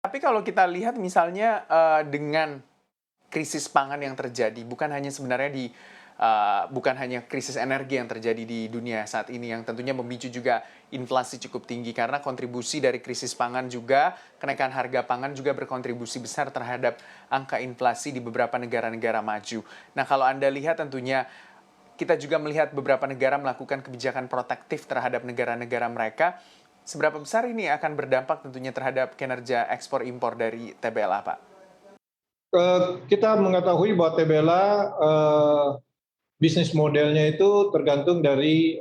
Tapi kalau kita lihat misalnya dengan krisis pangan yang terjadi, bukan hanya krisis energi yang terjadi di dunia saat ini yang tentunya memicu juga inflasi cukup tinggi karena kontribusi dari krisis pangan juga kenaikan harga pangan juga berkontribusi besar terhadap angka inflasi di beberapa negara-negara maju. Nah, kalau Anda lihat tentunya kita juga melihat beberapa negara melakukan kebijakan protektif terhadap negara-negara mereka. Seberapa besar ini akan berdampak tentunya terhadap kinerja ekspor impor dari TBLA, Pak? Kita mengetahui bahwa TBLA bisnis modelnya itu tergantung dari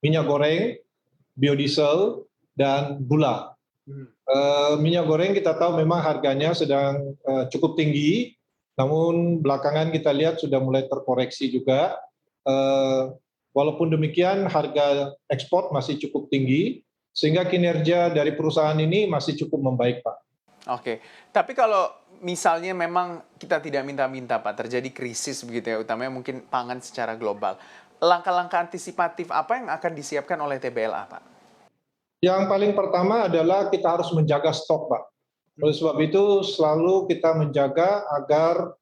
minyak goreng, biodiesel, dan gula. Minyak goreng kita tahu memang harganya sedang cukup tinggi, namun belakangan kita lihat sudah mulai terkoreksi juga. Walaupun demikian harga ekspor masih cukup tinggi, sehingga kinerja dari perusahaan ini masih cukup membaik, Pak. Oke, tapi kalau misalnya memang kita tidak minta-minta, Pak, terjadi krisis begitu ya, utamanya mungkin pangan secara global. Langkah-langkah antisipatif apa yang akan disiapkan oleh TBLA, Pak? Yang paling pertama adalah kita harus menjaga stok, Pak. Oleh sebab itu selalu kita menjaga agar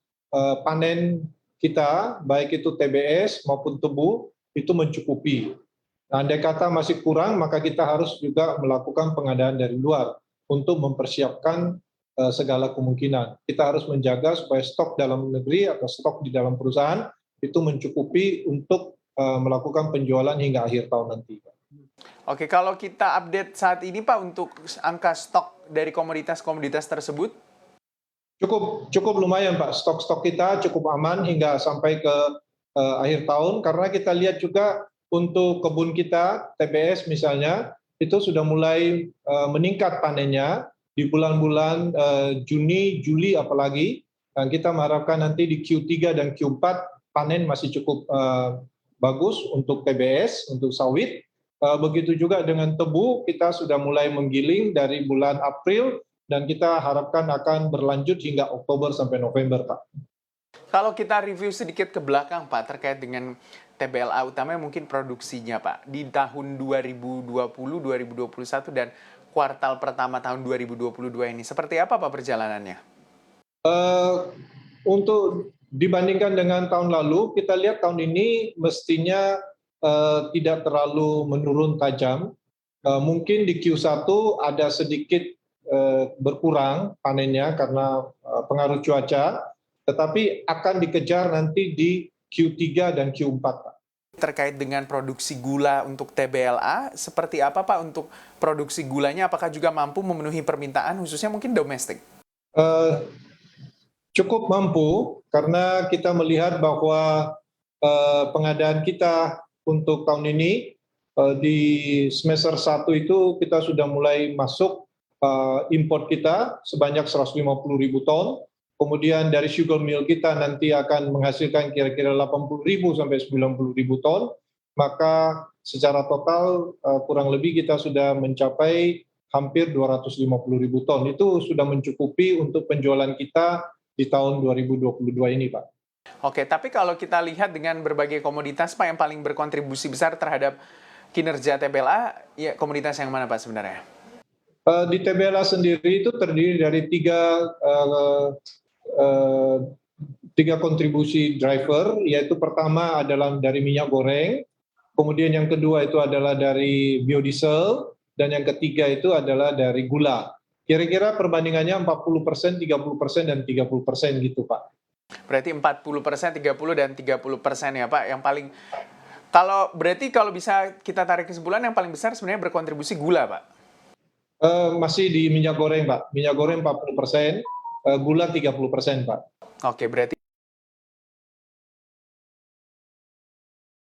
panen kita, baik itu TBS maupun tebu, itu mencukupi. Nah, andai kata masih kurang, maka kita harus juga melakukan pengadaan dari luar untuk mempersiapkan segala kemungkinan. Kita harus menjaga supaya stok dalam negeri atau stok di dalam perusahaan itu mencukupi untuk melakukan penjualan hingga akhir tahun nanti. Oke, kalau kita update saat ini, Pak, untuk angka stok dari komoditas-komoditas tersebut? Cukup lumayan, Pak. Stok-stok kita cukup aman hingga sampai ke akhir tahun, karena kita lihat juga untuk kebun kita, TBS misalnya, itu sudah mulai meningkat panennya di bulan-bulan Juni, Juli apalagi, dan kita mengharapkan nanti di Q3 dan Q4 panen masih cukup bagus untuk TBS, untuk sawit. Begitu juga dengan tebu, kita sudah mulai menggiling dari bulan April, dan kita harapkan akan berlanjut hingga Oktober sampai November, Pak. Kalau kita review sedikit ke belakang, Pak, terkait dengan TBLA, utamanya mungkin produksinya, Pak, di tahun 2020, 2021, dan kuartal pertama tahun 2022 ini, seperti apa, Pak, perjalanannya? Untuk dibandingkan dengan tahun lalu, kita lihat tahun ini mestinya tidak terlalu menurun tajam. Mungkin di Q1 ada sedikit berkurang panennya karena pengaruh cuaca, tetapi akan dikejar nanti di Q3 dan Q4, Pak. Terkait dengan produksi gula untuk TBLA, seperti apa, Pak, untuk produksi gulanya? Apakah juga mampu memenuhi permintaan, khususnya mungkin domestik? Cukup mampu, karena kita melihat bahwa pengadaan kita untuk tahun ini di semester 1 itu kita sudah mulai masuk import kita sebanyak 150.000 ton. Kemudian dari sugar mill kita nanti akan menghasilkan kira-kira 80.000 sampai 90.000 ton. Maka secara total kurang lebih kita sudah mencapai hampir 250.000 ton. Itu sudah mencukupi untuk penjualan kita di tahun 2022 ini, Pak. Oke, tapi kalau kita lihat dengan berbagai komoditas, Pak, yang paling berkontribusi besar terhadap kinerja TBLA, ya komoditas yang mana, Pak, sebenarnya? Di TBLA sendiri itu terdiri dari tiga kontribusi driver, yaitu pertama adalah dari minyak goreng, kemudian yang kedua itu adalah dari biodiesel, dan yang ketiga itu adalah dari gula. Kira-kira perbandingannya 40%, 30%, dan 30% gitu, Pak. Berarti 40%, 30%, dan 30% ya, Pak. Yang paling, kalau bisa kita tarik kesimpulan, yang paling besar sebenarnya berkontribusi gula, Pak? Masih di minyak goreng, Pak. Minyak goreng 40%, gula 30%, Pak. Oke, berarti